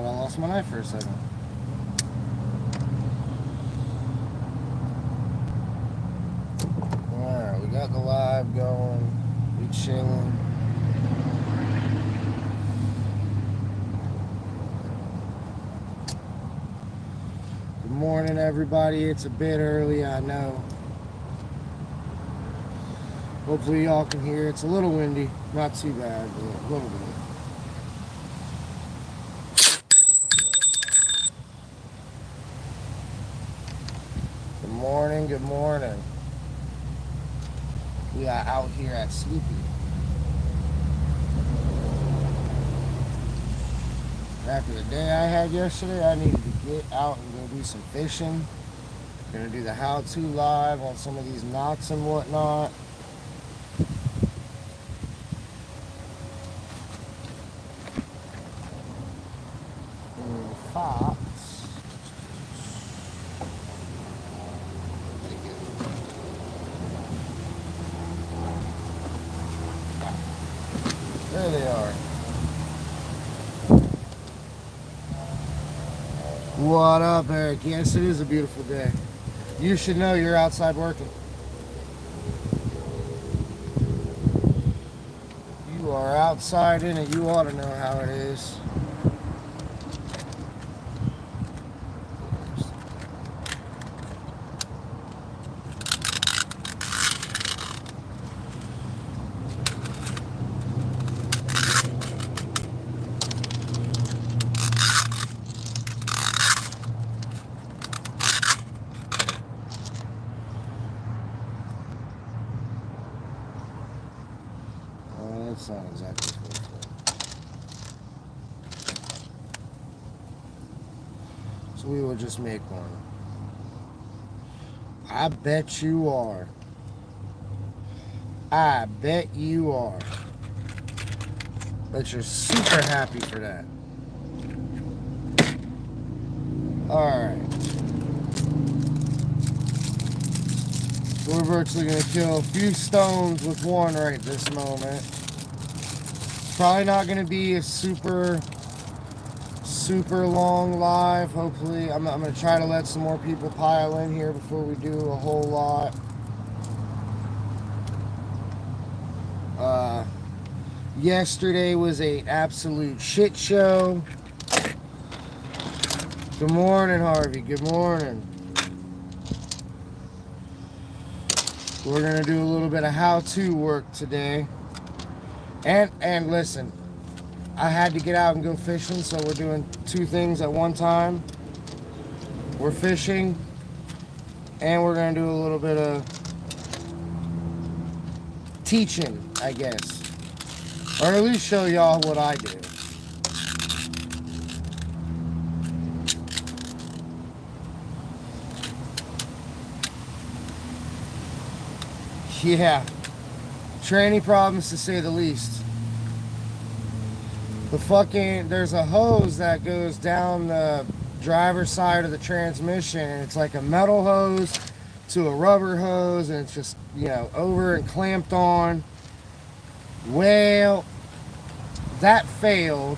thought I lost my knife for a second. Alright, we got the live going. We chilling. Good morning, everybody. It's a bit early, I know. Hopefully y'all can hear. It's a little windy. Not too bad, but a little bit. Good morning, good morning. We are out here at Sleepy. After the day I had yesterday, I needed to get out and go do some fishing. Gonna do the how-to live on some of these knots and whatnot. Fox. There they are. What up, Eric? Yes, it is a beautiful day. You should know you're outside working. You are outside in it. You ought to know how it is. That's not exactly supposed to. So we will just make one. I bet you are. I bet you are. Bet you're super happy for that. Alright. So we're virtually going to kill a few stones with one right this moment. Probably not going to be a super long live. Hopefully, I'm going to try to let some more people pile in here before we do a whole lot. Yesterday was an absolute shit show. Good morning, Harvey. Good morning. We're going to do a little bit of how-to work today. And listen, I had to get out and go fishing, so we're doing two things at one time. We're fishing, and we're going to do a little bit of teaching, I guess. Or at least show y'all what I do. Yeah. Tranny problems to say the least. There's a hose that goes down the driver's side of the transmission, and it's like a metal hose to a rubber hose, and it's just, over and clamped on. Well, that failed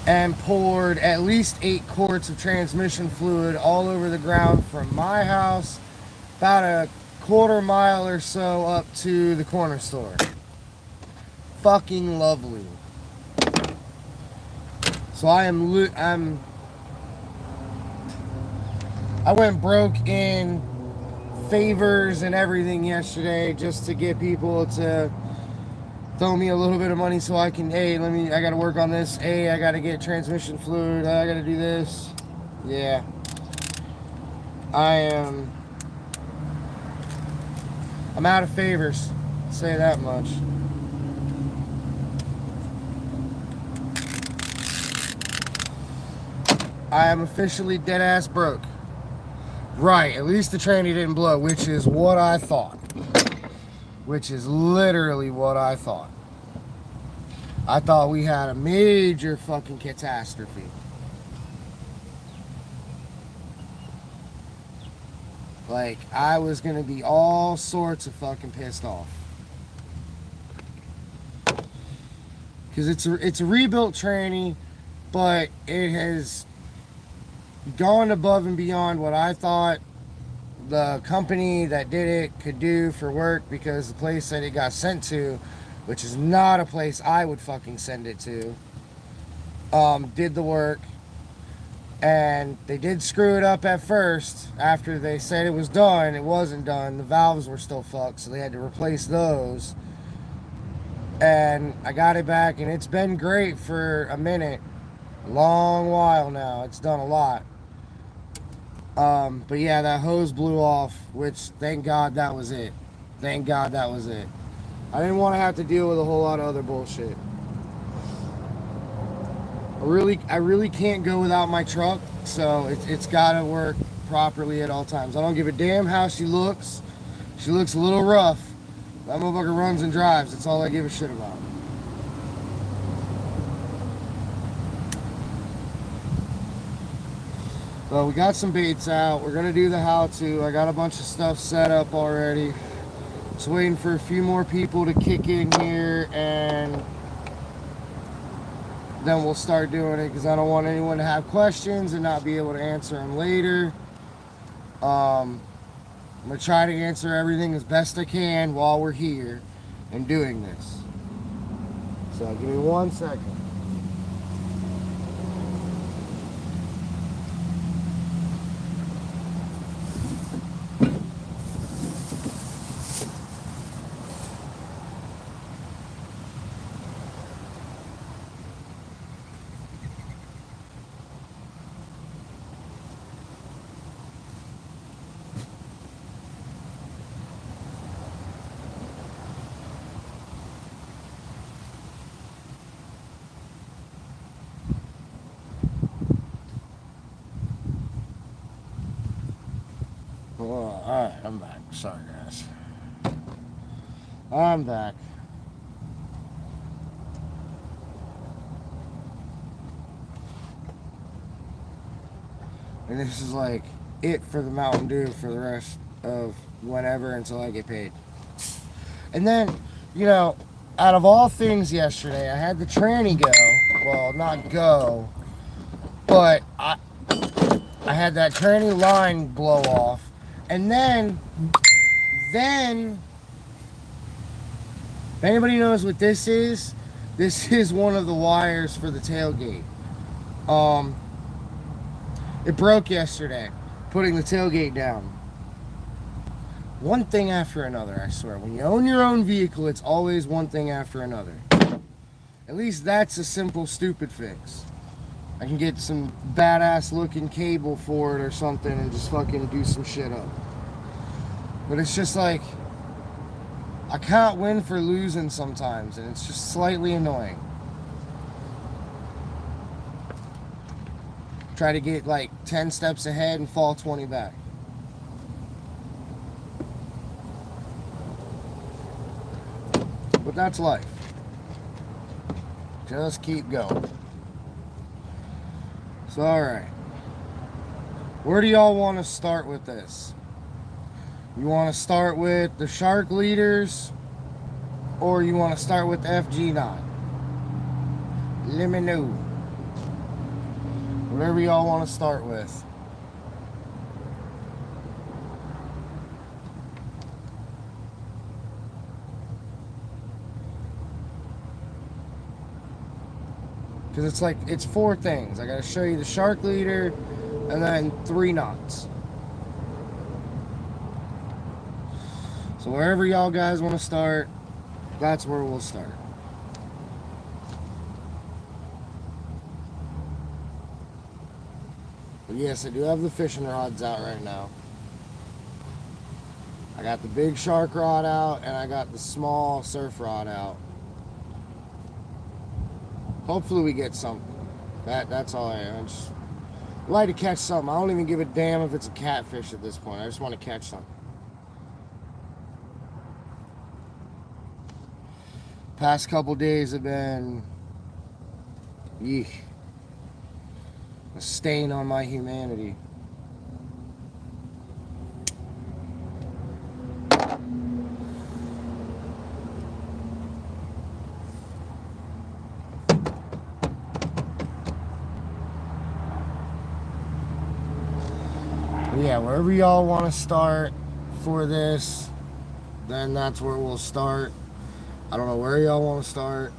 and poured at least 8 quarts of transmission fluid all over the ground from my house about a quarter mile or so up to the corner store. Fucking lovely. So I went broke in favors and everything yesterday just to get people to throw me a little bit of money so I can, I gotta work on this, I gotta get transmission fluid, I gotta do this. Yeah. I'm out of favors, I'll say that much. I am officially dead ass broke. Right, at least the tranny didn't blow, which is what I thought. Which is literally what I thought. I thought we had a major fucking catastrophe. Like, I was gonna be all sorts of fucking pissed off. Because it's a rebuilt tranny. but it has gone above and beyond what I thought the company that did it could do for work, because the place that it got sent to, which is not a place I would fucking send it to, did the work. And they did screw it up at first. After they said it was done, it wasn't done. The valves were still fucked, so they had to replace those. And I got it back, and it's been great for a minute. A long while now. It's done a lot. But yeah, that hose blew off, which thank God that was it. Thank God that was it. I didn't want to have to deal with a whole lot of other bullshit. I really can't go without my truck, so it's got to work properly at all times. I don't give a damn how she looks. She looks a little rough. That motherfucker runs and drives. That's all I give a shit about. So we got some baits out. We're going to do the how-to. I got a bunch of stuff set up already. Just waiting for a few more people to kick in here, and then we'll start doing it, because I don't want anyone to have questions and not be able to answer them later. I'm going to try to answer everything as best I can while we're here and doing this. So give me 1 second. Alright, I'm back. Sorry, guys. I'm back. And this is like it for the Mountain Dew for the rest of whenever until I get paid. And then, you know, out of all things yesterday, I had the tranny go. Well, not go, but I had that tranny line blow off. And then, if anybody knows what this is one of the wires for the tailgate. It broke yesterday, putting the tailgate down. One thing after another, I swear. When you own your own vehicle, it's always one thing after another. At least that's a simple, stupid fix. I can get some badass looking cable for it or something and just fucking do some shit up. But it's just like, I can't win for losing sometimes, and it's just slightly annoying. Try to get like 10 steps ahead and fall 20 back. But that's life. Just keep going. So, alright. Where do y'all want to start with this? You want to start with the shark leaders, or you want to start with the FG knot? Let me know. Whatever y'all want to start with. Because it's like, it's 4 things. I got to show you the shark leader and then 3 knots. So wherever y'all guys want to start, that's where we'll start. But yes, I do have the fishing rods out right now. I got the big shark rod out, and I got the small surf rod out. Hopefully we get something. That's all I am. I just like to catch something. I don't even give a damn if it's a catfish at this point. I just want to catch something. Past couple days have been a stain on my humanity. wherever y'all want to start for this, then that's where we'll start. I don't know where y'all want to start.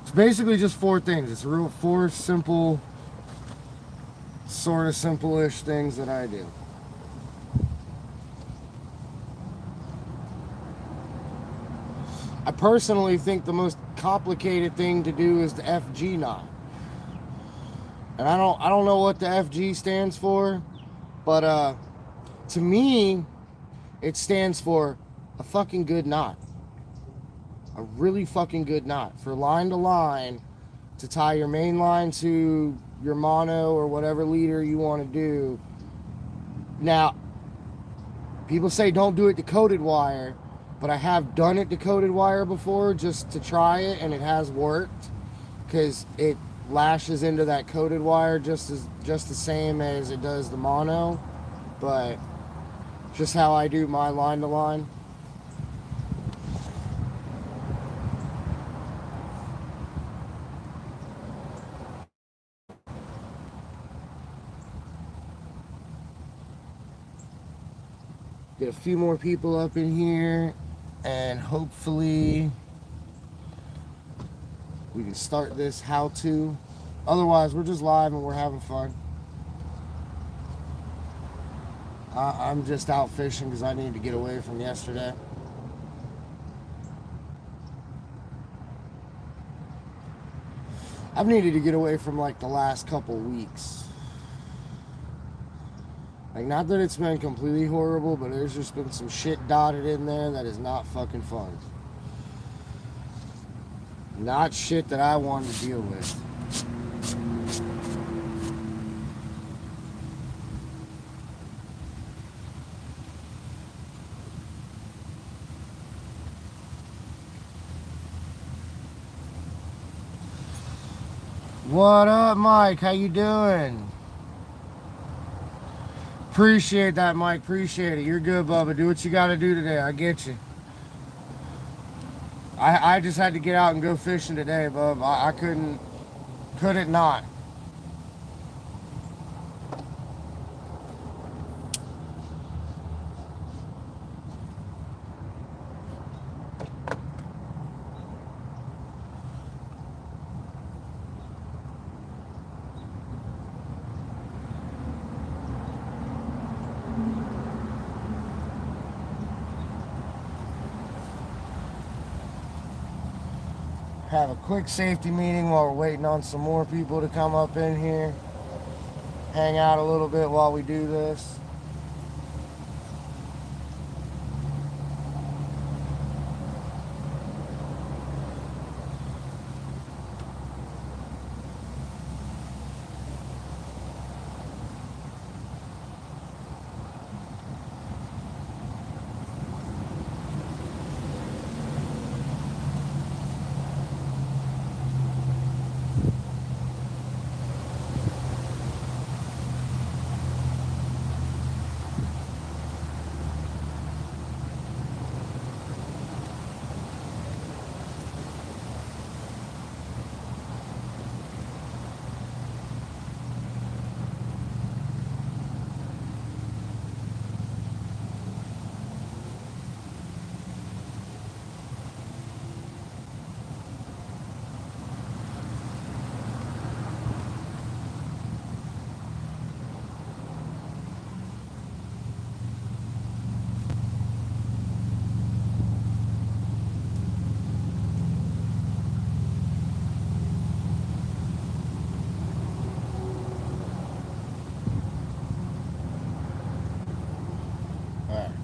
It's basically just 4 things. It's real 4 simple, sort of simple-ish things that I do. I personally think the most complicated thing to do is the FG knot. And I don't know what the FG stands for, but to me, it stands for a fucking good knot. A really fucking good knot. For line to line, to tie your main line to your mono or whatever leader you want to do. Now, people say don't do it to coated wire, but I have done it to coated wire before just to try it, and it has worked because it lashes into that coated wire just the same as it does the mono, but just how I do my line to line. Get a few more people up in here, and hopefully we can start this how-to. Otherwise, we're just live and we're having fun. I'm just out fishing because I need to get away from yesterday. I've needed to get away from like the last couple weeks. Like, not that it's been completely horrible, but there's just been some shit dotted in there that is not fucking fun. Not shit that I wanted to deal with. What up, Mike? How you doing? Appreciate that, Mike. Appreciate it. You're good, Bubba. Do what you got to do today. I get you. I just had to get out and go fishing today, Bub. I couldn't not. Have a quick safety meeting while we're waiting on some more people to come up in here. Hang out a little bit while we do this.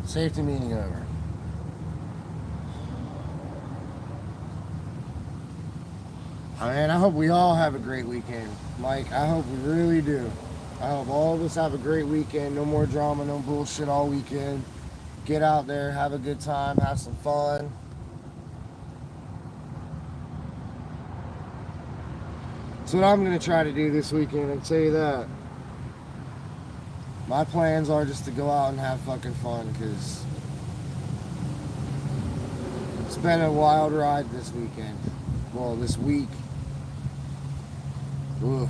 Safety meeting over. I hope we all have a great weekend, Mike. I hope we really do. I hope all of us have a great weekend. No more drama, no bullshit all weekend. Get out there, have a good time, have some fun. That's what I'm going to try to do this weekend, I'll tell you that. My plans are just to go out and have fucking fun, because it's been a wild ride this weekend. Well, this week. Ugh.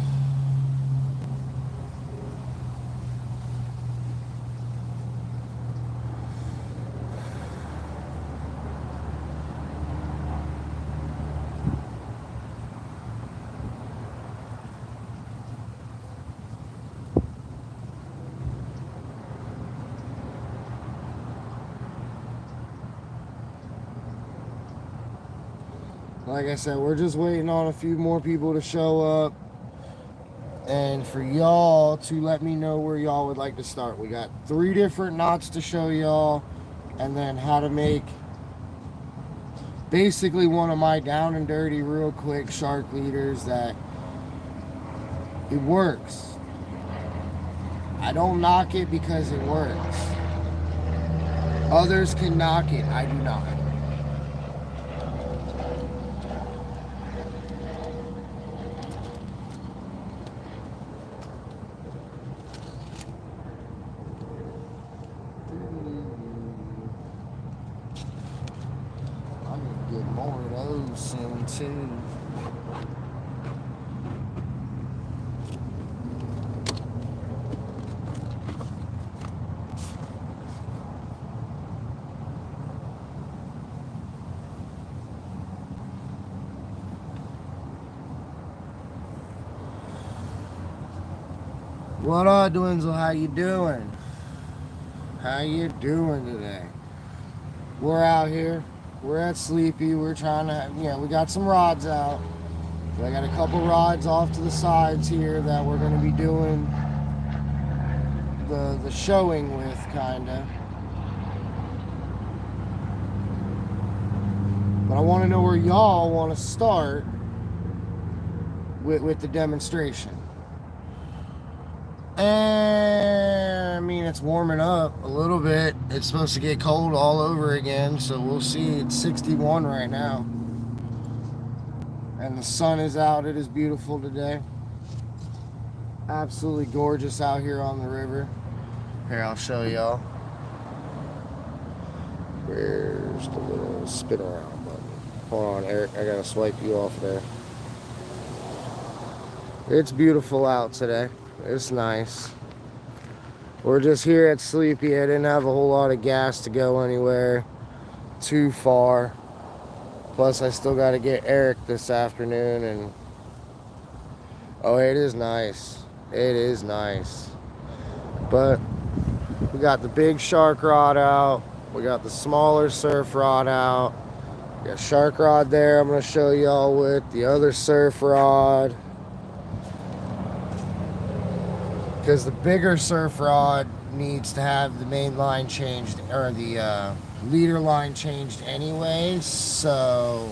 Like I said, we're just waiting on a few more people to show up. And for y'all to let me know where y'all would like to start. We got 3 different knots to show y'all. And then how to make basically one of my down and dirty real quick shark leaders that it works. I don't knock it because it works. Others can knock it. I do not. I need to get more of those soon too. What up, Dwinzel? How you doing? How you doing today? We're out here. We're at Sleepy. We're trying to, we got some rods out. I got a couple rods off to the sides here that we're going to be doing the showing with, kind of. But I want to know where y'all want to start with the demonstration. And I mean, it's warming up a little bit. It's supposed to get cold all over again, so we'll see. It's 61 right now. And the sun is out. It is beautiful today. Absolutely gorgeous out here on the river. Here, I'll show y'all. Where's the little spin around button? Hold on, Eric. I gotta swipe you off there. It's beautiful out today. It's nice. We're just here at Sleepy. I didn't have a whole lot of gas to go anywhere too far. Plus, I still got to get Eric this afternoon. And oh, it is nice. It is nice. But we got the big shark rod out. We got the smaller surf rod out. We got shark rod there. I'm going to show y'all with the other surf rod. Because the bigger surf rod needs to have the main line changed, or the leader line changed anyway, so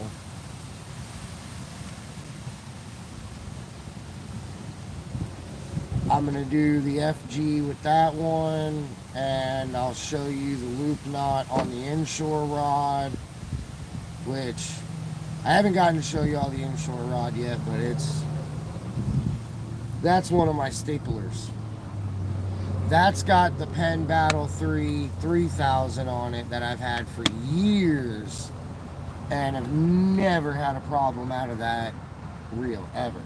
I'm going to do the FG with that one, and I'll show you the loop knot on the inshore rod, which I haven't gotten to show you all the inshore rod yet, but that's one of my staplers. That's got the Penn Battle 3 3000 on it that I've had for years, and I've never had a problem out of that reel, ever.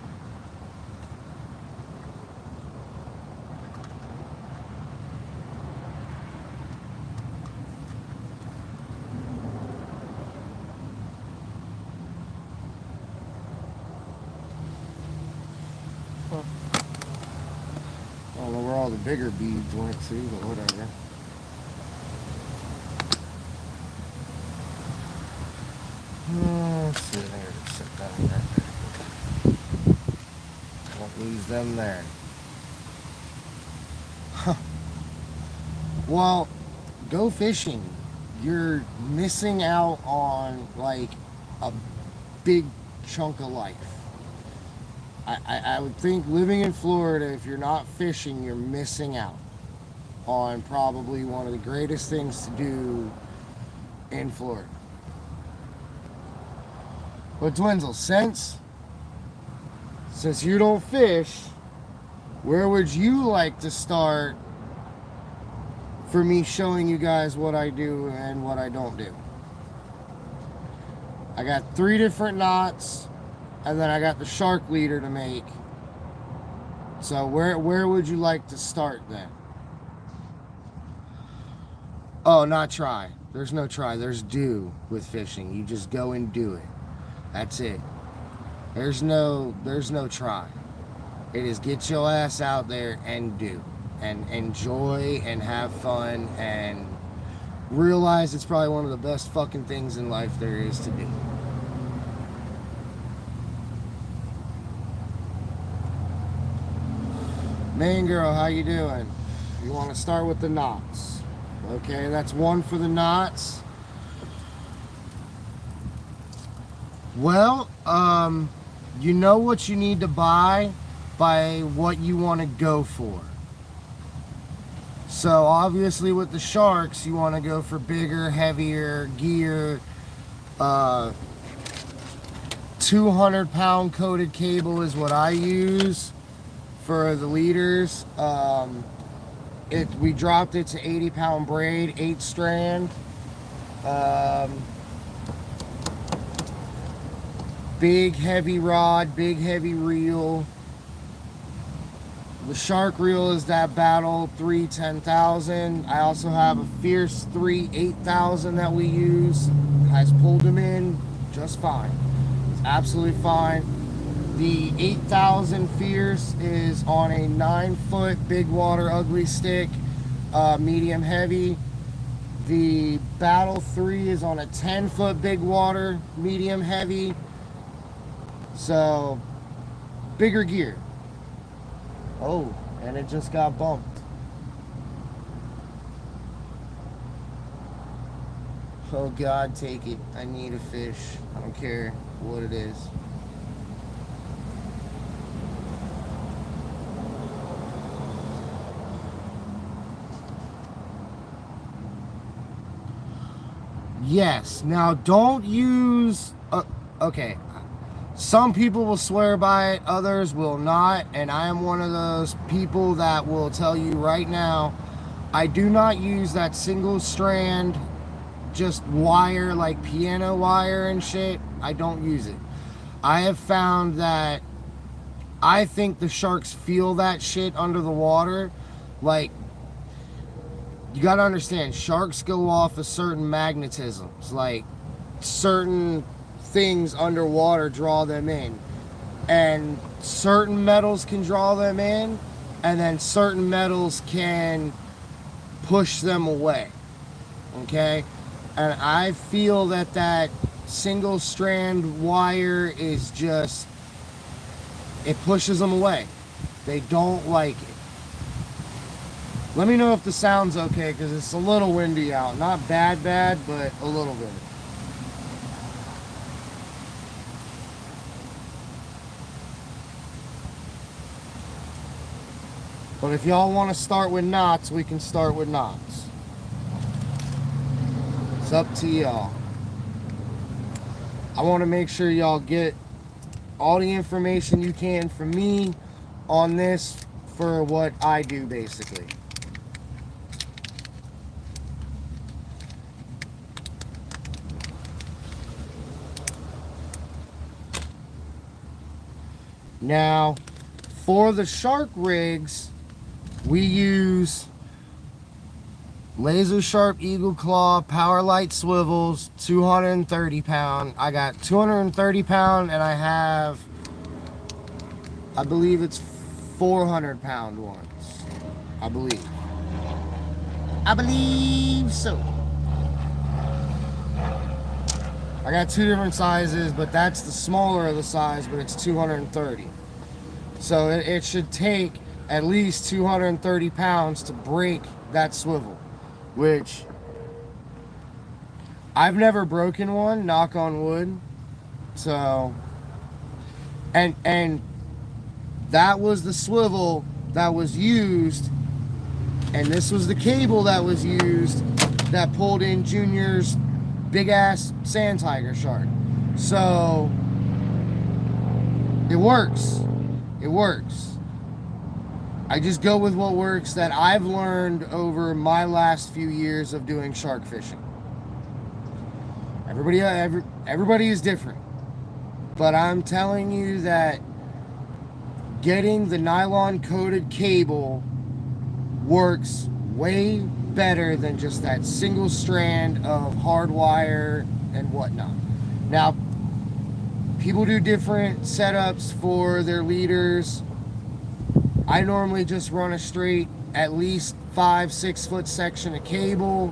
I don't know where all the bigger beads went to, but whatever. Let's see, there, just sit down there. Won't lose them there. Huh. Well, go fishing. You're missing out on like a big chunk of life. I would think living in Florida, if you're not fishing, you're missing out on probably one of the greatest things to do in Florida. But Dwinzel, since you don't fish, where would you like to start for me showing you guys what I do and what I don't do? I got 3 different knots. And then I got the shark leader to make. So where would you like to start then? Oh, not try. There's no try. There's do with fishing. You just go and do it. That's it. There's no try. It is get your ass out there and do. And enjoy and have fun and realize it's probably one of the best fucking things in life there is to do. Main girl, how you doing? You want to start with the knots. Okay, that's one for the knots. Well, you know what you need to buy by what you want to go for. So obviously with the sharks, you want to go for bigger, heavier gear. 200-pound coated cable is what I use for the leaders. We dropped it to 80-pound braid, 8 strand. Big heavy rod, big heavy reel. The shark reel is that Battle 3 10,000. I also have a Fierce 3 8,000 that we use. Has pulled them in just fine. It's absolutely fine. The 8,000 Fierce is on a 9-foot big water ugly stick, medium heavy. The Battle 3 is on a 10-foot big water, medium heavy. So, bigger gear. Oh, and it just got bumped. Oh God, take it. I need a fish. I don't care what it is. Yes, now don't use... okay. Some people will swear by it, others will not, and I am one of those people that will tell you right now, I do not use that single strand, just wire, like piano wire and shit. I don't use it. I have found that I think the sharks feel that shit under the water. Like, you gotta understand, sharks go off of certain magnetisms, like certain things underwater draw them in, and certain metals can draw them in, and then certain metals can push them away. Okay, and I feel that that single strand wire is just, it pushes them away. They don't like it. Let me know if the sound's okay, because it's a little windy out. Not bad, but a little bit. But if y'all want to start with knots, we can start with knots. It's up to y'all. I want to make sure y'all get all the information you can from me on this for what I do, basically. Now, for the shark rigs, we use laser sharp eagle claw power light swivels, 230 pound. I got 230 pound, and I have, I believe it's 400 pound ones. I believe so. I got 2 different sizes, but that's the smaller of the size, but it's 230. So it should take at least 230 pounds to break that swivel, which I've never broken one, knock on wood. So, and that was the swivel that was used, and this was the cable that was used that pulled in Junior's big ass sand tiger shark. So it works. It works. I just go with what works that I've learned over my last few years of doing shark fishing. Everybody is different, but I'm telling you that getting the nylon coated cable works way better than just that single strand of hard wire and whatnot. Now, people do different setups for their leaders. I normally just run a straight, at least 5-6 foot section of cable,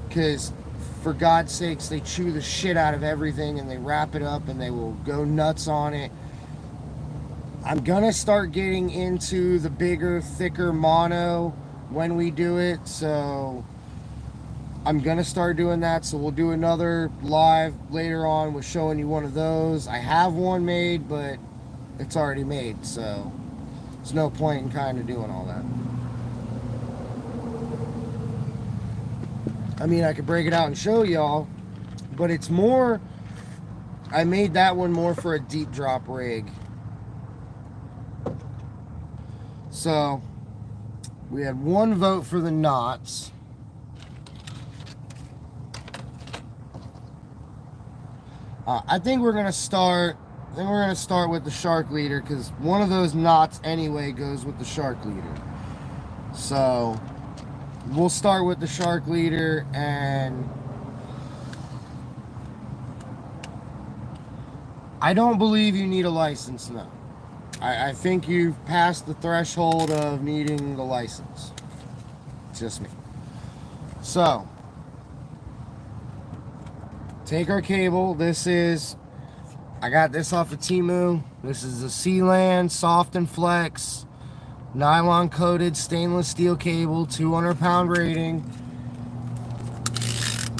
because for God's sakes, they chew the shit out of everything and they wrap it up and they will go nuts on it. I'm gonna start getting into the bigger, thicker mono when we do it, so I'm gonna start doing that. So we'll do another live later on with showing you one of those. I have one made, but it's already made, so there's no point in kind of doing all that. I mean, I could break it out and show y'all, but it's more, I made that one more for a deep drop rig. So we had one vote for the knots. I think we're gonna start with the shark leader, because one of those knots anyway goes with the shark leader. So we'll start with the shark leader, and I don't believe you need a license now. I think you've passed the threshold of needing the license. It's just me. So, take our cable. I got this off of Temu. This is a Sealand Soft and Flex nylon coated stainless steel cable, 200-pound rating.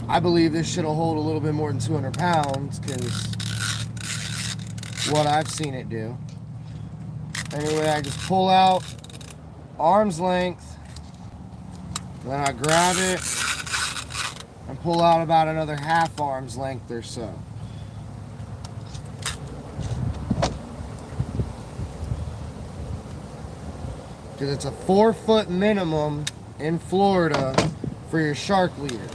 I believe this should hold a little bit more than 200 pounds, because what I've seen it do. Anyway, I just pull out arm's length, then I grab it and pull out about another half arm's length or so. Because it's a 4-foot minimum in Florida for your shark leaders.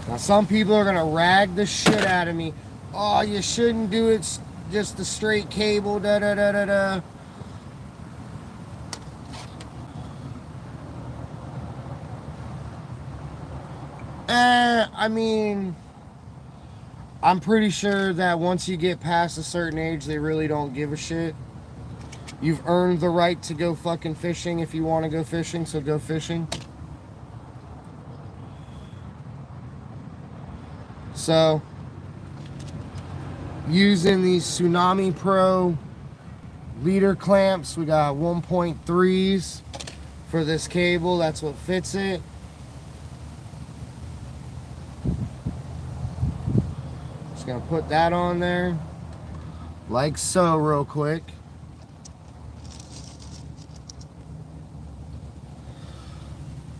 Now, some people are gonna rag the shit out of me. Oh, you shouldn't do it just a straight cable, da da da da da. I mean, I'm pretty sure that once you get past a certain age, they really don't give a shit. You've earned the right to go fucking fishing if you want to go fishing, so go fishing. So, using these Tsunami Pro leader clamps, we got 1.3s for this cable. That's what fits it. Just gonna put that on there like so real quick.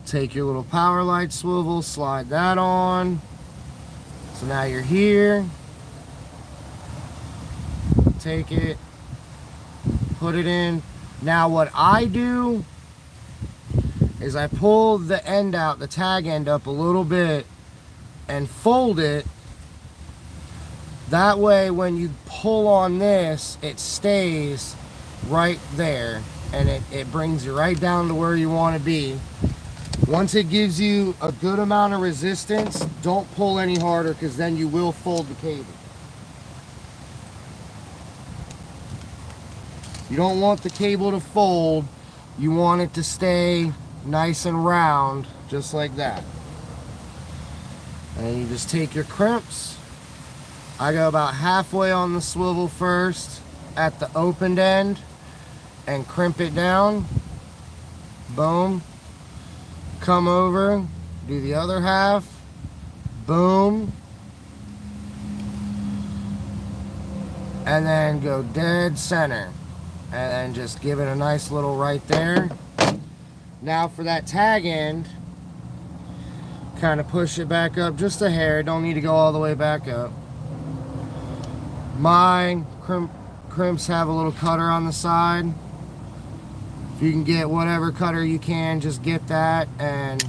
Take your little power light swivel, slide that on. So now you're here. Take it, put it in. Now what I do is I pull the end out, the tag end up a little bit, and fold it. That way when you pull on this, it stays right there, and it brings you right down to where you want to be. Once it gives you a good amount of resistance, don't pull any harder, because then you will fold the cable. You don't want the cable to fold. You want it to stay nice and round, just like that. And you just take your crimps. I go about halfway on the swivel first at the opened end and crimp it down. Boom. Come over, do the other half. Boom. And then go dead center. And then just give it a nice little right there. Now for that tag end, kind of push it back up just a hair. Don't need to go all the way back up. My crimps have a little cutter on the side. If you can get whatever cutter you can, just get that, and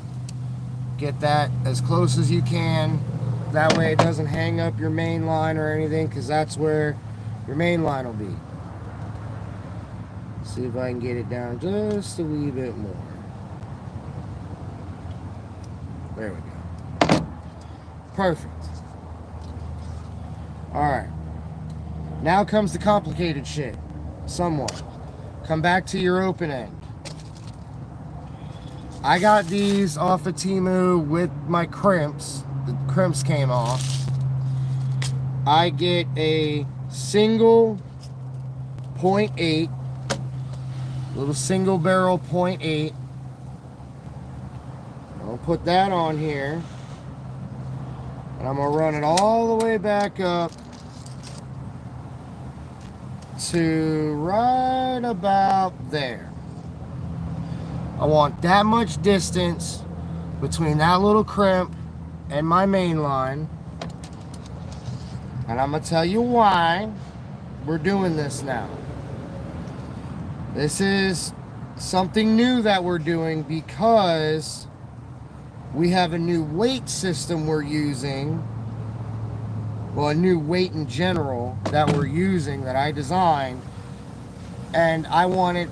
get that as close as you can. That way it doesn't hang up your main line or anything, because that's where your main line will be. See if I can get it down just a wee bit more. There we go. Perfect. Alright. Now comes the complicated shit. Somewhat. Come back to your open end. I got these off of Temu with my crimps. The crimps came off. I get a single .8, little single barrel .8. I'll put that on here, and I'm gonna run it all the way back up to right about there. I want that much distance between that little crimp and my main line. And I'm gonna tell you why we're doing this now. This is something new that we're doing because we have a new weight system we're using. Well, a new weight in general that we're using that I designed. And I want it,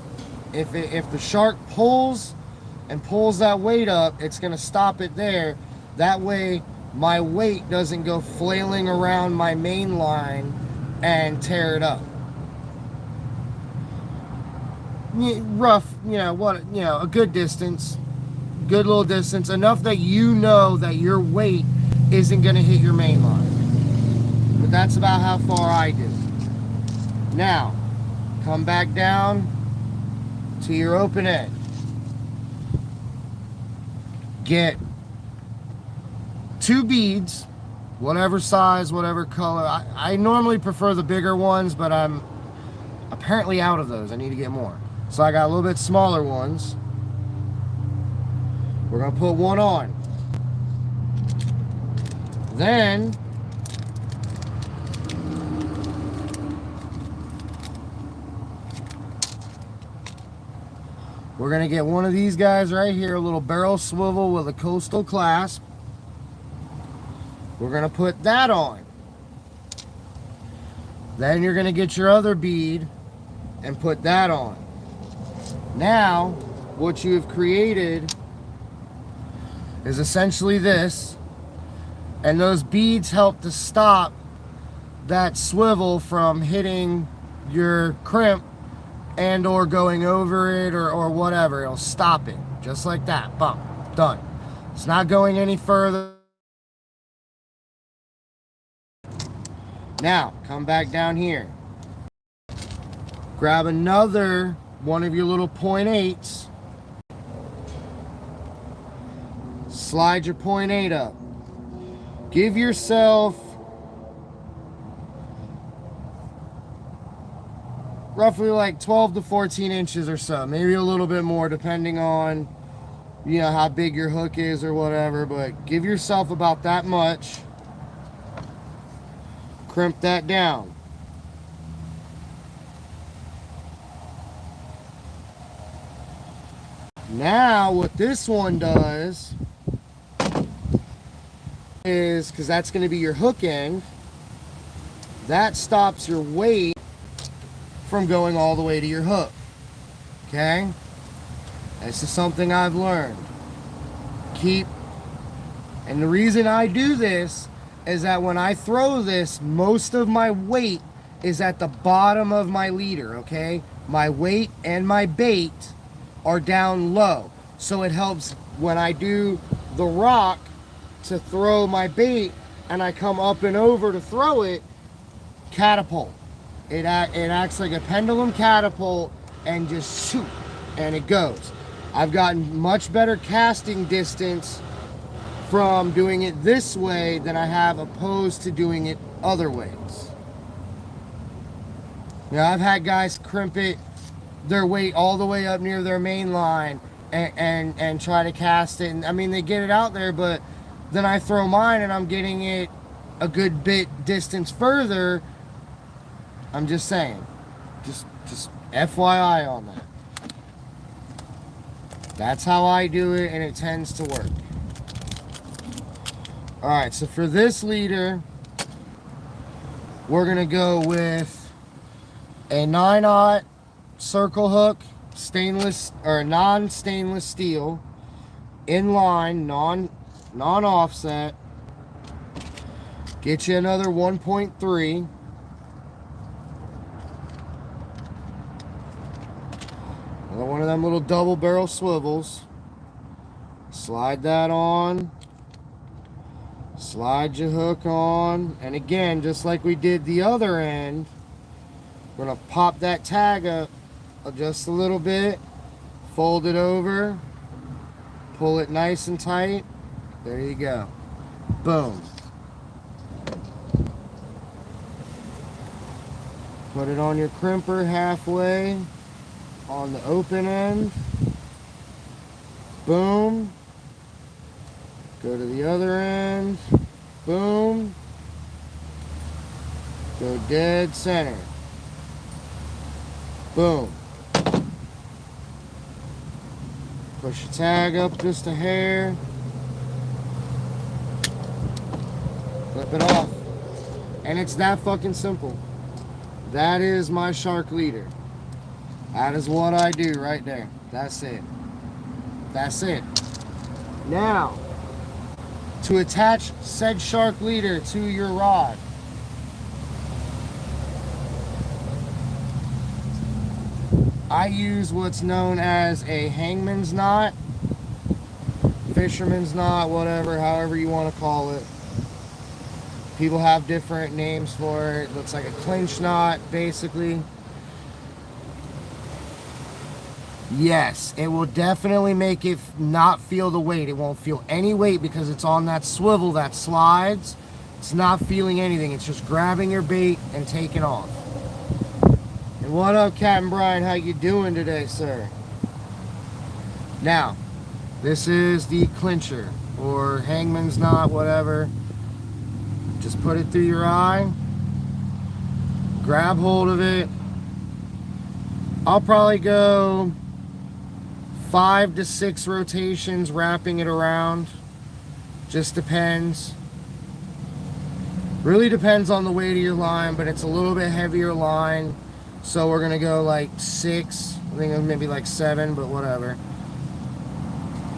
if the shark pulls that weight up, it's gonna stop it there. That way my weight doesn't go flailing around my main line and tear it up. Rough, a good distance, good little distance, enough that you know that your weight isn't gonna hit your main line. But that's about how far I do. Now, come back down to your open end. Get 2 beads, whatever size, whatever color. I normally prefer the bigger ones, but I'm apparently out of those. I need to get more. So I got a little bit smaller ones. We're gonna put one on. Then we're gonna get one of these guys right here, a little barrel swivel with a coastal clasp. We're gonna put that on. Then you're gonna get your other bead and put that on. Now, what you have created is essentially this, and those beads help to stop that swivel from hitting your crimp and or going over it or whatever. It'll stop it, just like that. Bump, done. It's not going any further. Now, come back down here. Grab another one of your little .8s. Slide your .8 up. Give yourself roughly like 12 to 14 inches or so. Maybe a little bit more depending on, how big your hook is or whatever. But give yourself about that much. Crimp that down. Now what this one does is, because that's going to be your hook end, that stops your weight from going all the way to your hook. Okay? This is something I've learned. And the reason I do this is that when I throw this, most of my weight is at the bottom of my leader, okay? My weight and my bait are down low. So it helps when I do the rock to throw my bait and I come up and over to throw it, catapult. It acts like a pendulum catapult and just shoot, and it goes. I've gotten much better casting distance from doing it this way than I have opposed to doing it other ways. I've had guys crimp their weight all the way up near their main line and try to cast it. And I mean, they get it out there, but then I throw mine and I'm getting it a good bit distance further. I'm just saying, just FYI on that. That's how I do it, and it tends to work. All right, so for this leader, we're gonna go with a 9/0 circle hook, stainless or non-stainless steel, inline, non-offset. Get you another 1.3. Another one of them little double barrel swivels. Slide that on. Slide your hook on, and again, just like we did the other end, we're gonna pop that tag up just a little bit, fold it over, pull it nice and tight. There you go. Boom. Put it on your crimper halfway on the open end. Boom. Go to the other end. Boom. Go dead center. Boom. Push your tag up just a hair. Flip it off. And it's that fucking simple. That is my shark leader. That is what I do right there. That's it. That's it. Now, to attach said shark leader to your rod, I use what's known as a hangman's knot, fisherman's knot, whatever, however you want to call it. People have different names for it. It looks like a clinch knot, basically. Yes, it will definitely make it not feel the weight. It won't feel any weight because it's on that swivel that slides. It's not feeling anything. It's just grabbing your bait and taking off. And what up, Captain Brian? How you doing today, sir? Now, this is the clincher or hangman's knot, whatever. Just put it through your eye. Grab hold of it. I'll probably go 5 to 6 rotations wrapping it around. Just depends. Really depends on the weight of your line, but it's a little bit heavier line. So we're gonna go like 6. I think maybe like 7, but whatever.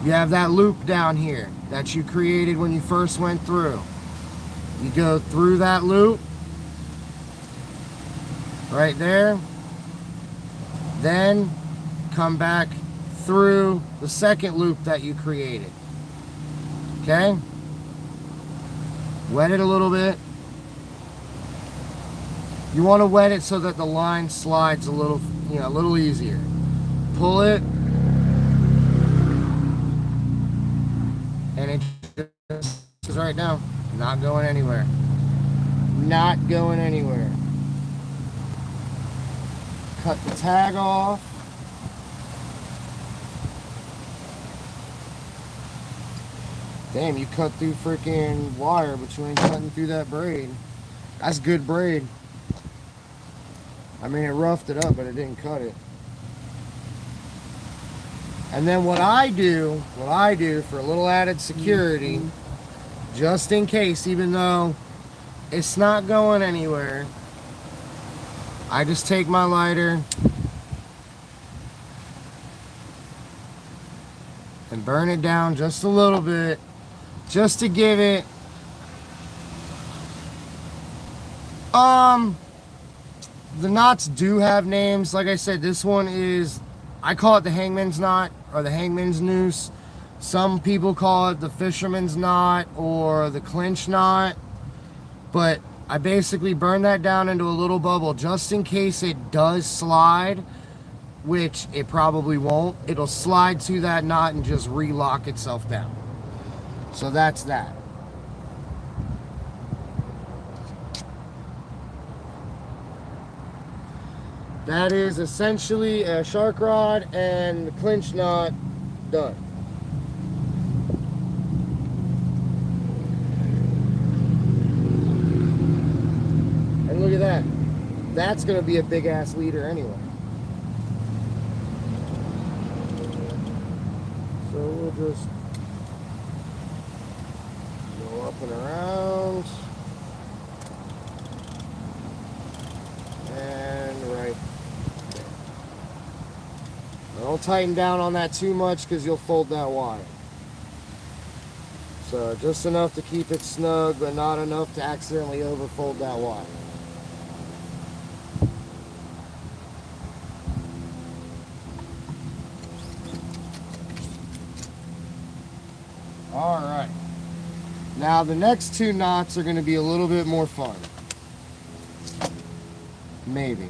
You have that loop down here that you created when you first went through. You go through that loop right there, then come back through the second loop that you created. Okay? Wet it a little bit. You want to wet it so that the line slides a little, a little easier. Pull it, and it just is right now. Not going anywhere. Not going anywhere. Cut the tag off. Damn, you cut through freaking wire, but you ain't cutting through that braid. That's good braid. I mean, it roughed it up, but it didn't cut it. And then what I do for a little added security, just in case, even though it's not going anywhere, I just take my lighter and burn it down just a little bit, just to give it the knots do have names. Like I said, this one is, I call it the hangman's knot or the hangman's noose. Some people call it the fisherman's knot or the clinch knot, but I basically burn that down into a little bubble just in case it does slide, which it probably won't. It'll slide to that knot and just relock itself down. So that's that. That is essentially a shark rod and the clinch knot done. And look at that. That's going to be a big ass leader anyway. So we'll just go up and around. And right there. Now don't tighten down on that too much because you'll fold that wire. So just enough to keep it snug, but not enough to accidentally overfold that wire. All right. Now the next 2 knots are going to be a little bit more fun. Maybe.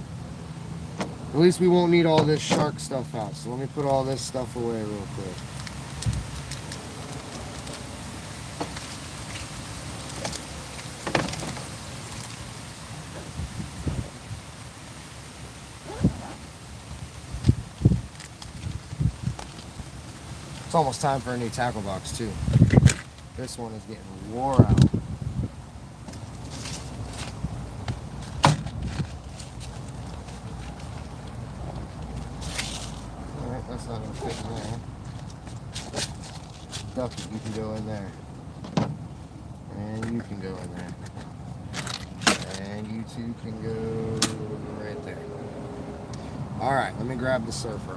At least we won't need all this shark stuff out. So let me put all this stuff away real quick. It's almost time for a new tackle box too. This one is getting wore out. Alright, that's not going to fit in there. Ducky, you can go in there. And you can go in there. And you two can go right there. Alright, let me grab the surfer.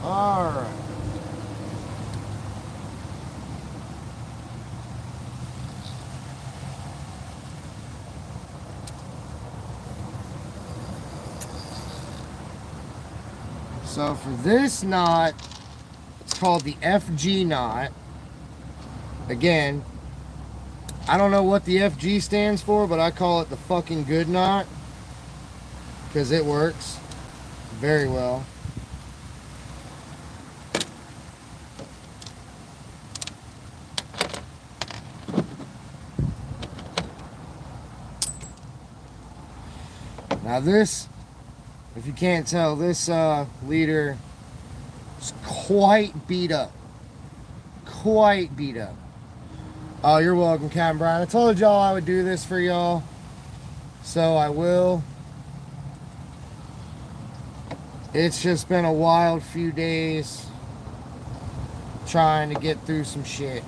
All right. So for this knot, it's called the FG knot. Again, I don't know what the FG stands for, but I call it the fucking good knot because it works very well. Now this, if you can't tell, this leader is quite beat up. Quite beat up. Oh, you're welcome, Captain Brian. I told y'all I would do this for y'all, so I will. It's just been a wild few days trying to get through some shit.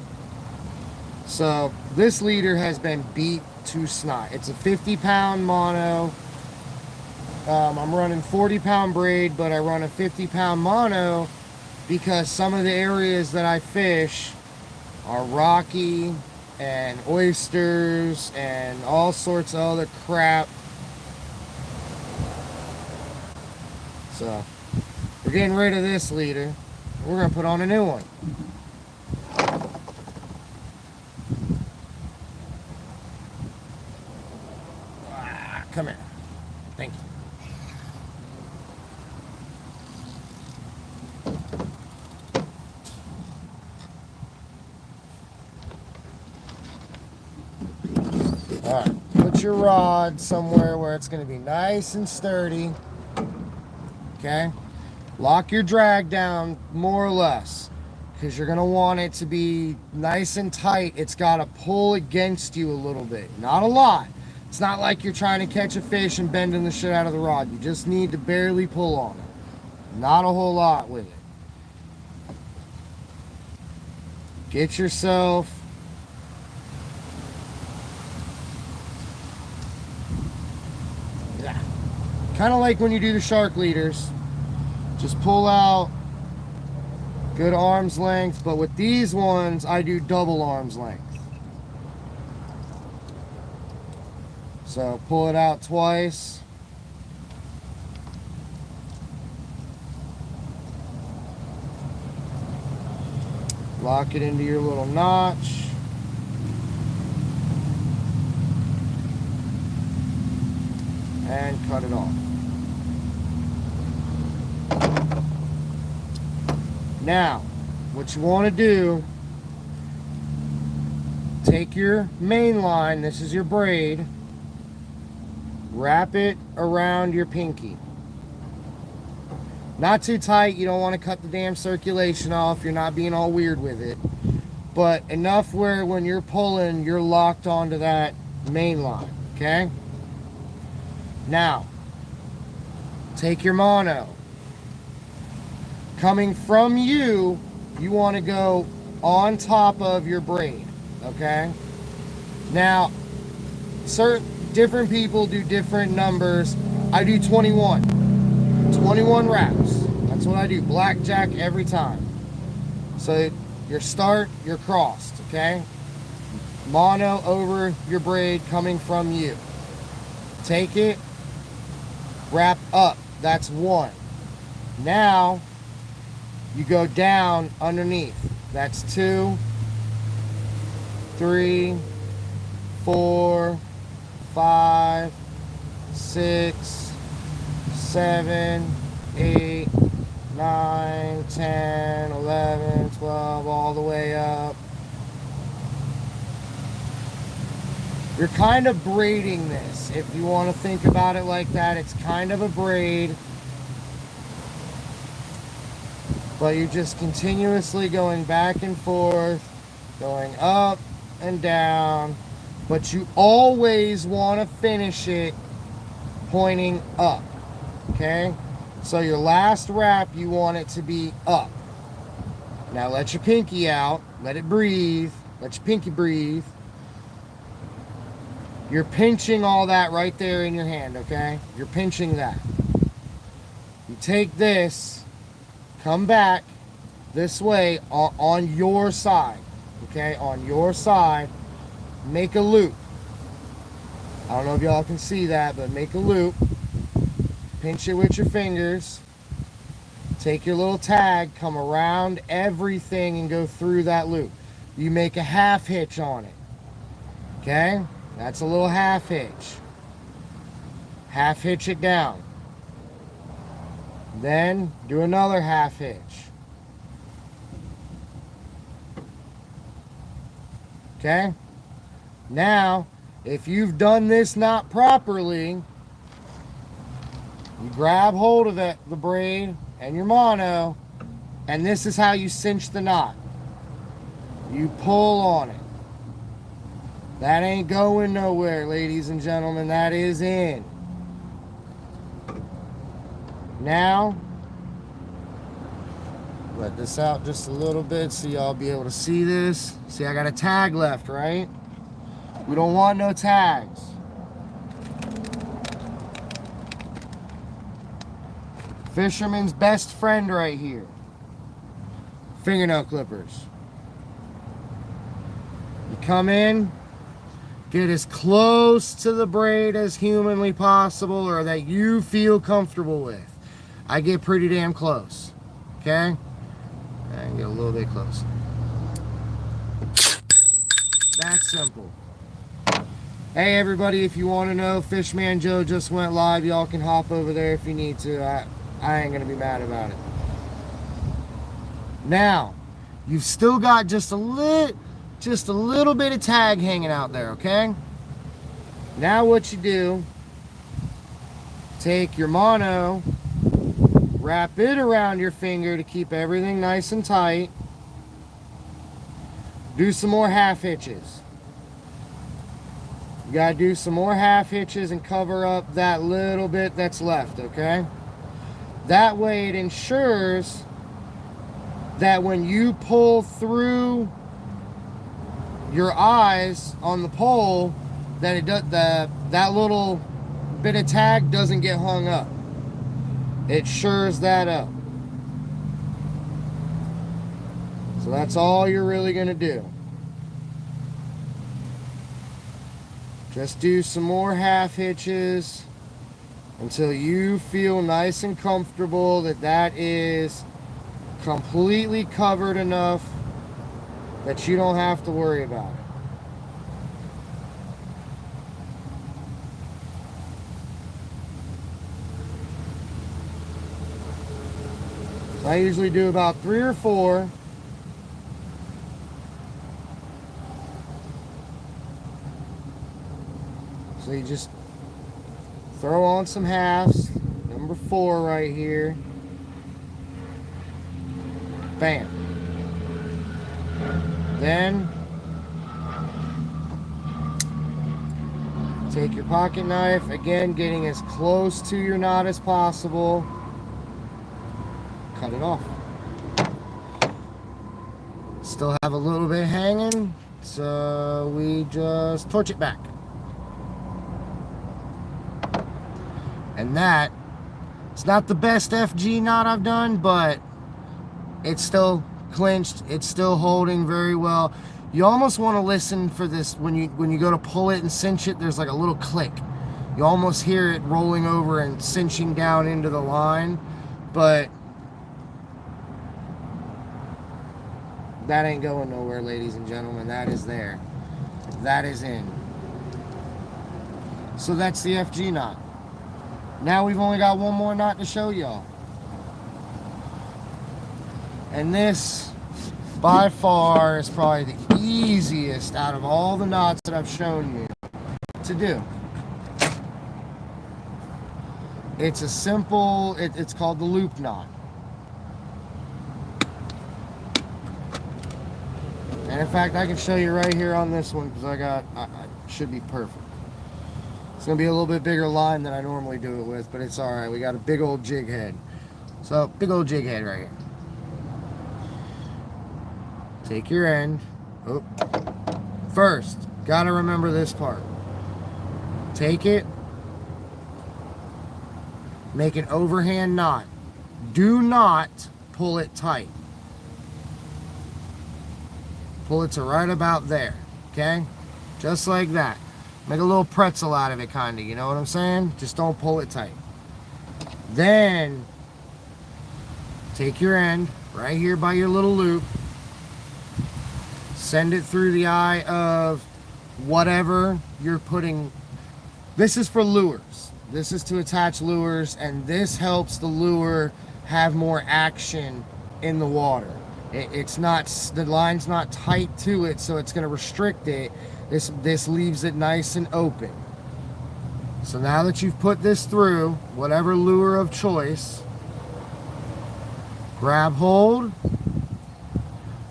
So this leader has been beat to snot. It's a 50-pound mono. I'm running 40-pound braid, but I run a 50-pound mono because some of the areas that I fish are rocky and oysters and all sorts of other crap. So we're getting rid of this leader. We're going to put on a new one. Come here. Thank you. Alright, put your rod somewhere where it's going to be nice and sturdy. Okay? Lock your drag down more or less because you're going to want it to be nice and tight. It's got to pull against you a little bit. Not a lot. It's not like you're trying to catch a fish and bending the shit out of the rod. You just need to barely pull on it. Not a whole lot with it. Get yourself kind of like when you do the shark leaders. Just pull out good arm's length, but with these ones I do double arm's length. So pull it out twice. Lock it into your little notch. And cut it off. Now, what you want to do, take your main line, this is your braid, wrap it around your pinky. Not too tight, you don't want to cut the damn circulation off, you're not being all weird with it, but enough where when you're pulling, you're locked onto that main line, okay? Now, take your mono. Coming from you, you want to go on top of your braid, okay? Now, different people do different numbers. I do 21. 21 wraps. That's what I do. Blackjack every time. So your start, you're crossed, okay? mono over your braid coming from you. Take it, wrap up. That's one. Now you go down underneath. That's 2, 3, 4, 5, 6, 7, 8, 9, 10, 11, 12, all the way up. You're kind of braiding this. If you want to think about it like that, it's kind of a braid. But you're just continuously going back and forth, going up and down. But you always want to finish it pointing up. Okay? So your last wrap, you want it to be up. Now let your pinky out. Let it breathe. Let your pinky breathe. You're pinching all that right there in your hand, okay? You're pinching that. You take this, come back this way on your side, okay? On your side, make a loop. I don't know if y'all can see that, but make a loop. Pinch it with your fingers. Take your little tag, come around everything and go through that loop. You make a half hitch on it, okay? That's a little half hitch. Half hitch it down. Then do another half hitch. Okay? Now, if you've done this knot properly, you grab hold of it, the braid and your mono, and this is how you cinch the knot. You pull on it. That ain't going nowhere, ladies and gentlemen. That is in. Now, let this out just a little bit so y'all be able to see this. See, I got a tag left, right? We don't want no tags. Fisherman's best friend right here. Fingernail clippers. You come in, get as close to the braid as humanly possible or that you feel comfortable with. I get pretty damn close, okay? I can get a little bit closer. That's simple. Hey everybody, if you want to know, Fishman Joe just went live. Y'all can hop over there if you need to. I ain't gonna be mad about it. Now, you've still got just a little bit of tag hanging out there, okay? Now what you do, take your mono, wrap it around your finger to keep everything nice and tight. Do some more half hitches. You gotta do some more half hitches and cover up that little bit that's left, okay? That way it ensures that when you pull through your eyes on the pole, that it does that little bit of tag doesn't get hung up. It shores that up. So that's all you're really gonna do. Just do some more half hitches until you feel nice and comfortable that that is completely covered enough that you don't have to worry about it. So I usually do about 3 or 4. So you just throw on some halves, number 4 right here. Bam. Then take your pocket knife, again getting as close to your knot as possible. Cut it off. Still have a little bit hanging, so we just torch it back. And that, it's not the best FG knot I've done, but it's still clinched. It's still holding very well. You almost want to listen for this when you go to pull it and cinch it, there's like a little click. You almost hear it rolling over and cinching down into the line, but that ain't going nowhere, ladies and gentlemen. That is there. That is in. So that's the FG knot. Now we've only got one more knot to show y'all. And this, by far, is probably the easiest out of all the knots that I've shown you to do. It's a simple, it's called the loop knot. And in fact, I can show you right here on this one because I should be perfect. It's going to be a little bit bigger line than I normally do it with, but it's all right. We got a big old jig head. So, big old jig head right here. Take your end. Oh. First, got to remember this part. Take it. Make an overhand knot. Do not pull it tight. Pull it to right about there, okay? Just like that. Make a little pretzel out of it, kind of, you know what I'm saying? Just don't pull it tight. Then, take your end, right here by your little loop, send it through the eye of whatever you're putting. This is for lures. This is to attach lures, and this helps the lure have more action in the water. It's not, the line's not tight to it, so it's going to restrict it. This leaves it nice and open. So now that you've put this through, whatever lure of choice, grab hold,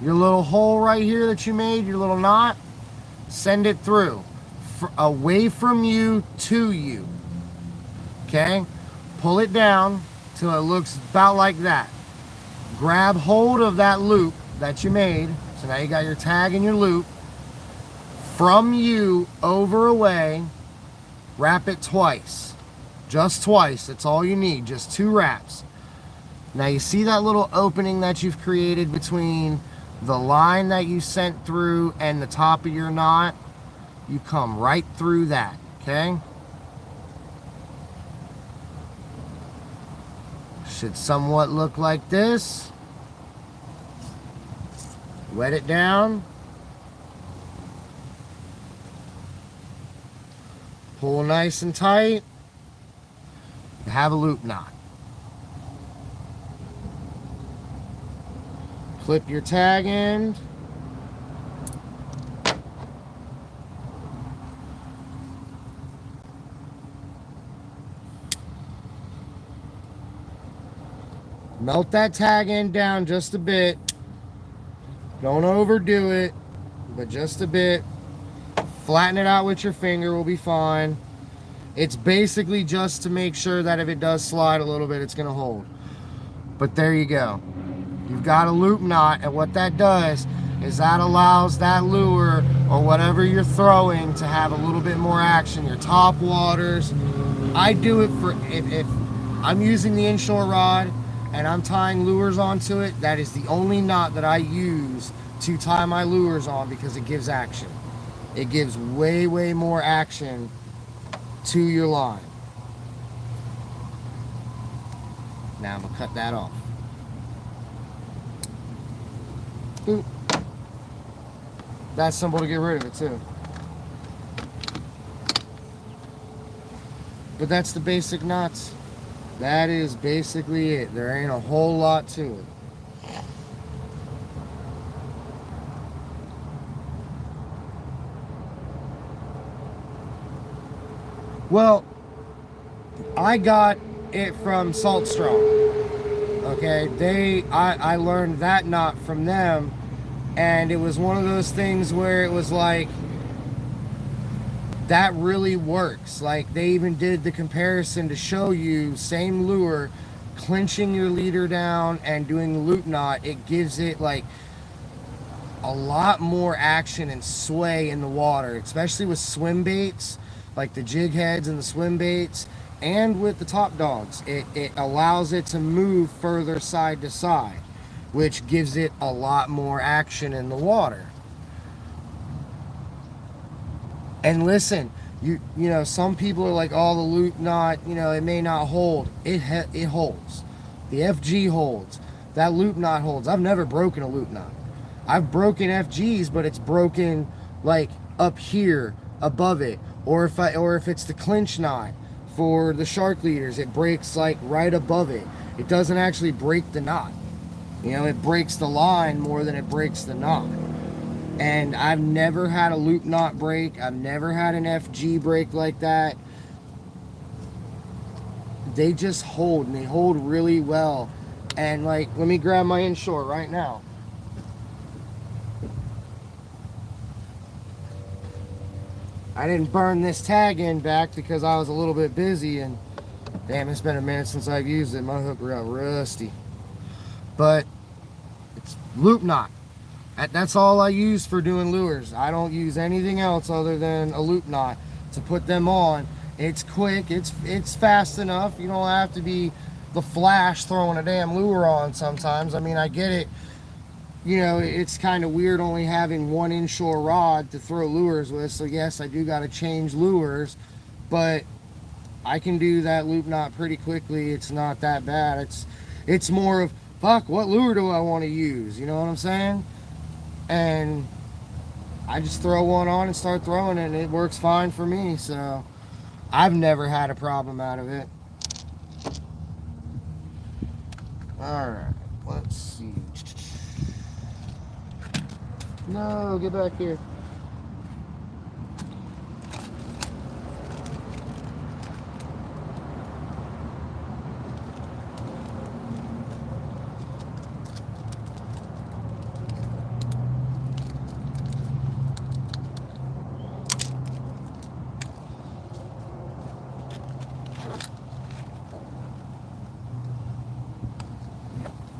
your little hole right here that you made, your little knot, send it through, away from you to you, okay? Pull it down till it looks about like that. Grab hold of that loop that you made, so now you got your tag and your loop, from you over away, wrap it twice, just twice, that's all you need, just 2 wraps. Now you see that little opening that you've created between the line that you sent through and the top of your knot? You come right through that, okay? Should somewhat look like this. Wet it down. Pull nice and tight. You have a loop knot. Clip your tag end. Melt that tag end down just a bit. Don't overdo it, but just a bit. Flatten it out with your finger, will be fine. It's basically just to make sure that if it does slide a little bit, it's going to hold. But there you go. You've got a loop knot, and what that does is that allows that lure or whatever you're throwing to have a little bit more action. Your top waters. I do it for if I'm using the inshore rod and I'm tying lures onto it, that is the only knot that I use to tie my lures on because it gives action. It gives way, way more action to your line. Now I'm going to cut that off. Boop. That's simple to get rid of it too. But that's the basic knots. That is basically it. There ain't a whole lot to it. Well, I got it from Salt Strong. Okay, I learned that knot from them, and it was one of those things where it was like, that really works. Like, they even did the comparison to show you, same lure, clinching your leader down and doing the loop knot, it gives it like a lot more action and sway in the water, especially with swim baits, like the jig heads and the swim baits, and with the top dogs. It allows it to move further side to side, which gives it a lot more action in the water. And listen, you know, some people are like, oh, the loop knot, you know, it may not hold. It holds. The FG holds. That loop knot holds. I've never broken a loop knot. I've broken FGs, but it's broken like up here above it, or if it's the clinch knot for the shark leaders, it breaks like right above it. It doesn't actually break the knot. You know, it breaks the line more than it breaks the knot. And I've never had a loop knot break. I've never had an FG break like that. They just hold, and they hold really well. And like, let me grab my inshore right now. I didn't burn this tag end back because I was a little bit busy, and damn, it's been a minute since I've used it. My hook got rusty. But it's loop knot. That's all I use for doing lures. I don't use anything else other than a loop knot to put them on. It's quick, it's fast enough. You don't have to be the Flash throwing a damn lure on sometimes. I mean, I get it. You know, it's kind of weird only having one inshore rod to throw lures with. So yes, I do got to change lures, but I can do that loop knot pretty quickly. It's not that bad. It's more of, fuck, what lure do I want to use? You know what I'm saying? And I just throw one on and start throwing it, and it works fine for me. So I've never had a problem out of it. All right, let's see. No, get back here.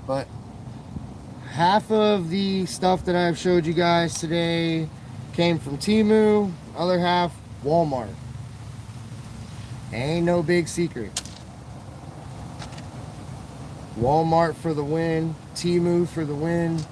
But half of the stuff that I've showed you guys today came from Temu, other half Walmart. Ain't no big secret. Walmart for the win, Temu for the win.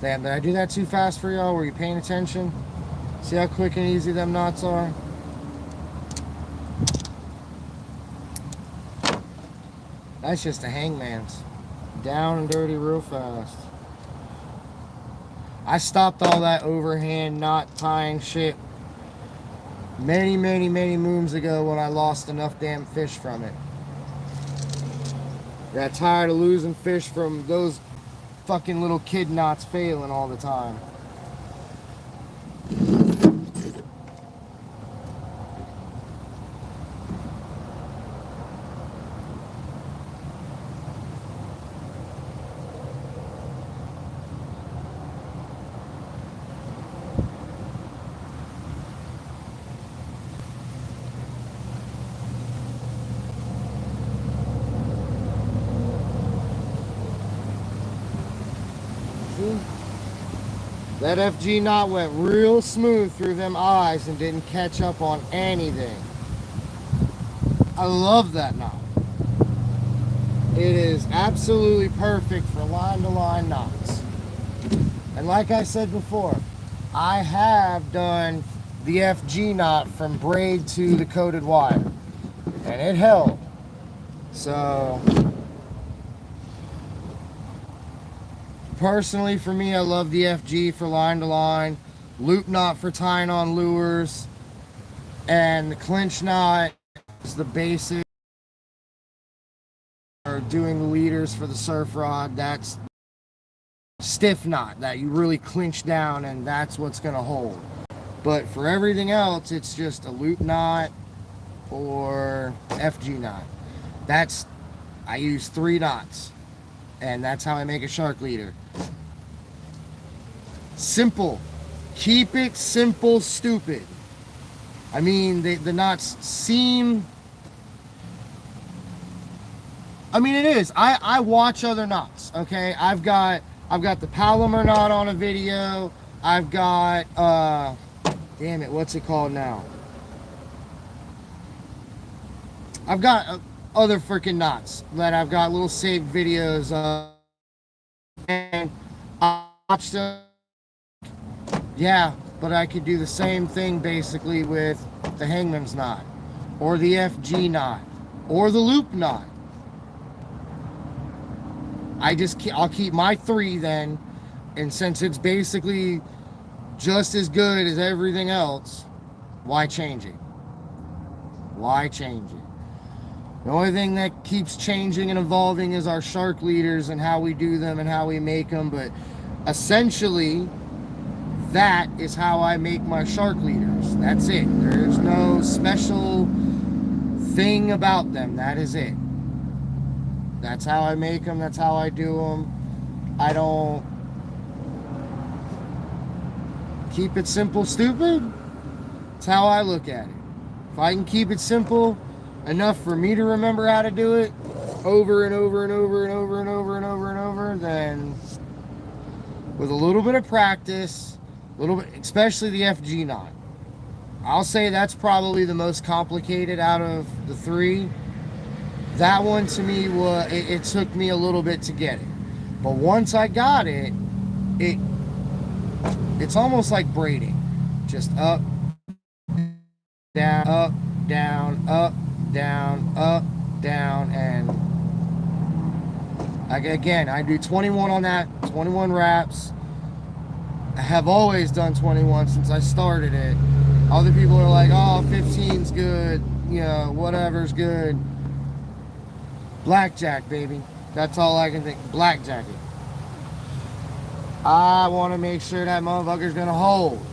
Damn, did I do that too fast for y'all? Were you paying attention? See how quick and easy them knots are? That's just a hangman's. Down and dirty real fast. I stopped all that overhand knot tying shit many moons ago when I lost enough damn fish from it. Got tired of losing fish from those fucking little kid knots failing all the time. That FG knot went real smooth through them eyes and didn't catch up on anything. I love that knot. It is absolutely perfect for line-to-line knots. And like I said before, I have done the FG knot from braid to the coated wire, and it held. So personally, for me, I love the FG for line-to-line, loop knot for tying on lures, and the clinch knot is the basic. Or doing the leaders for the surf rod, that's stiff knot that you really clinch down, and that's what's going to hold. But for everything else, it's just a loop knot or FG knot. I use 3 knots, and that's how I make a shark leader. Simple. Keep it simple, stupid. I mean, the knots seem, I mean, it is. I watch other knots, okay? I've got the Palomar knot on a video. I've got, damn it, what's it called now? I've got other freaking knots that I've got little saved videos of, and I watched them. Yeah, but I could do the same thing basically with the hangman's knot, or the FG knot, or the loop knot. I'll keep my 3 then, and since it's basically just as good as everything else, why change it? Why change it? The only thing that keeps changing and evolving is our shark leaders and how we do them and how we make them, but essentially that is how I make my shark leaders. That's it. There's no special thing about them. That is it. That's how I make them. That's how I do them. I don't keep it simple, stupid. That's how I look at it. If I can keep it simple enough for me to remember how to do it over and over and over and over and over and over and over, then with a little bit of practice, a little bit, especially the FG knot, I'll say that's probably the most complicated out of the 3. That one to me it took me a little bit to get it, but once I got it, it's almost like braiding, just up, down, up, down, up, down, up, down, and again, I do 21 on that, 21 wraps. I have always done 21 since I started it. Other people are like, oh, 15's good, you know, whatever's good. Blackjack, baby. That's all I can think. Blackjack it. I want to make sure that motherfucker's gonna hold.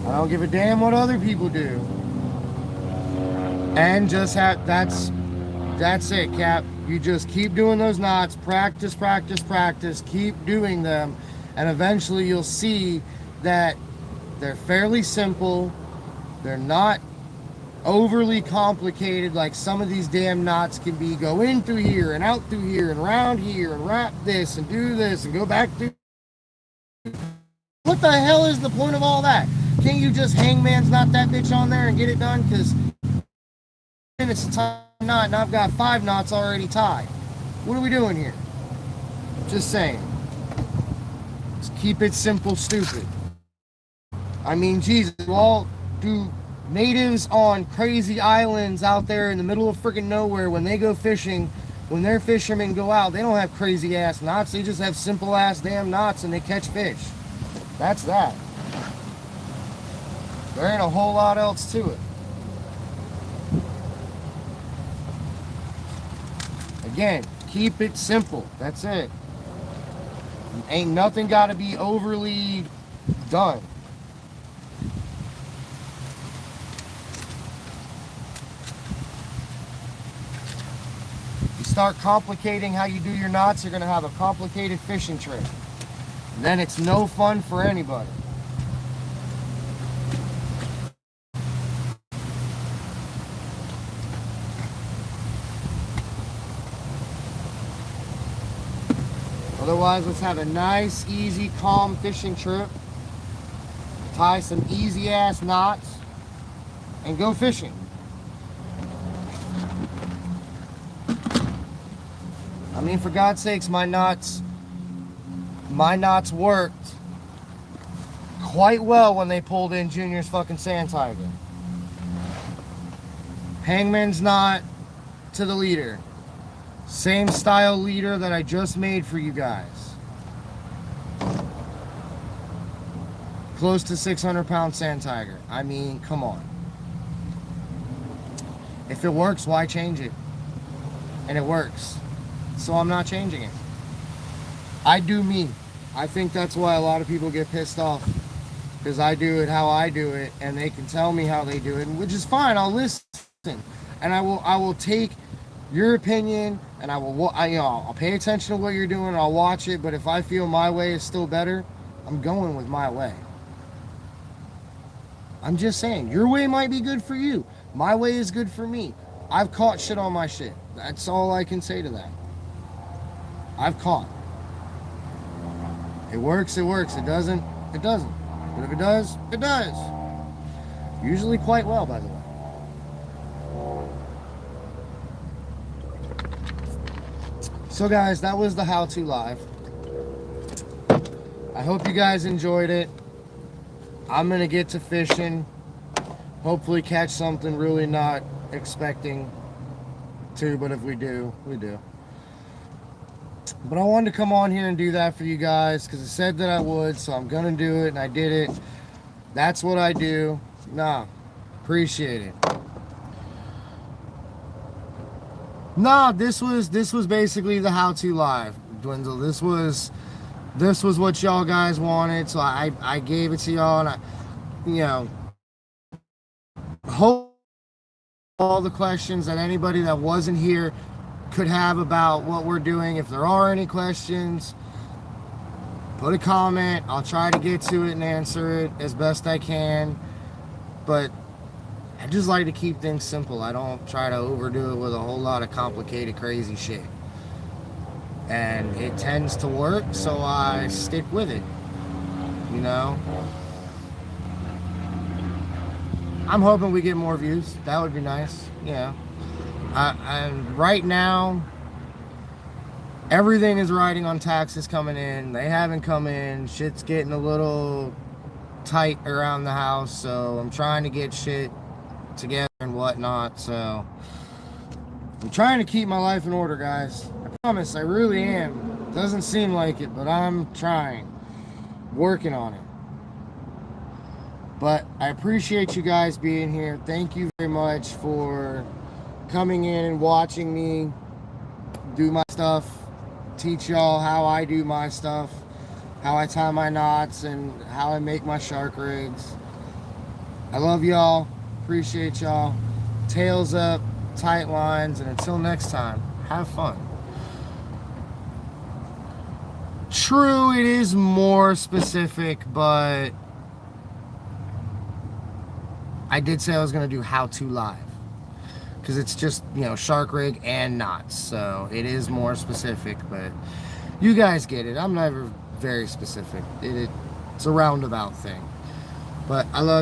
I don't give a damn what other people do. And just that's it, Cap. You just keep doing those knots, practice, practice, practice, keep doing them, and eventually you'll see that they're fairly simple. They're not overly complicated like some of these damn knots can be. Go in through here and out through here and around here and wrap this and do this and go back through. What the hell is the point of all that? Can't you just hangman's knot that bitch on there and get it done? Because it's a tie knot and I've got 5 knots already tied. What are we doing here? Just saying. Just keep it simple, stupid. I mean, Jesus, you all do natives on crazy islands out there in the middle of freaking nowhere when they go fishing, when their fishermen go out, they don't have crazy ass knots. They just have simple ass damn knots and they catch fish. That's that. There ain't a whole lot else to it. Again, keep it simple. That's it. Ain't nothing got to be overly done. You start complicating how you do your knots, you're going to have a complicated fishing trip. And then it's no fun for anybody. Otherwise, let's have a nice, easy, calm fishing trip. Tie some easy ass knots and go fishing. I mean, for God's sakes, my knots worked quite well when they pulled in Junior's fucking Sand Tiger. Hangman's knot to the leader. Same style leader that I just made for you guys. Close to 600-pound Sand Tiger. I mean, come on. If it works, why change it? And it works. So I'm not changing it. I do me. I think that's why a lot of people get pissed off. Because I do it how I do it. And they can tell me how they do it. Which is fine. I'll listen. And I will take your opinion, and I'll pay attention to what you're doing, I'll watch it, but if I feel my way is still better, I'm going with my way. I'm just saying, your way might be good for you. My way is good for me. I've caught shit on my shit. That's all I can say to that. I've caught. It works, it works. It doesn't, it doesn't. But if it does, it does. Usually quite well, by the way. So guys, that was the how-to live. I hope you guys enjoyed it. I'm gonna get to fishing. Hopefully catch something really not expecting to, but if we do, we do. But I wanted to come on here and do that for you guys because I said that I would, so I'm gonna do it, and I did it. That's what I do. Nah, appreciate it. Nah, this was basically the how-to live, Dwindle. This was what y'all guys wanted, so I gave it to y'all, and I, you know, hope all the questions that anybody that wasn't here could have about what we're doing. If there are any questions, put a comment. I'll try to get to it and answer it as best I can. But I just like to keep things simple. I don't try to overdo it with a whole lot of complicated, crazy shit. And it tends to work, so I stick with it. You know? I'm hoping we get more views. That would be nice. Yeah. And right now, everything is riding on taxes coming in. They haven't come in. Shit's getting a little tight around the house, so I'm trying to get shit together and whatnot. So I'm trying to keep my life in order, guys. I promise, I really am. Doesn't seem like it, but I'm trying. Working on it. But I appreciate you guys being here. Thank you very much for coming in and watching me do my stuff. Teach y'all how I do my stuff. How I tie my knots and how I make my shark rigs. I love y'all. Appreciate y'all. Tails up, tight lines, and until next time, have fun. True, it is more specific, but I did say I was going to do how-to live. Because it's just, you know, shark rig and knots. So it is more specific, but you guys get it. I'm never very specific. It's a roundabout thing. But I love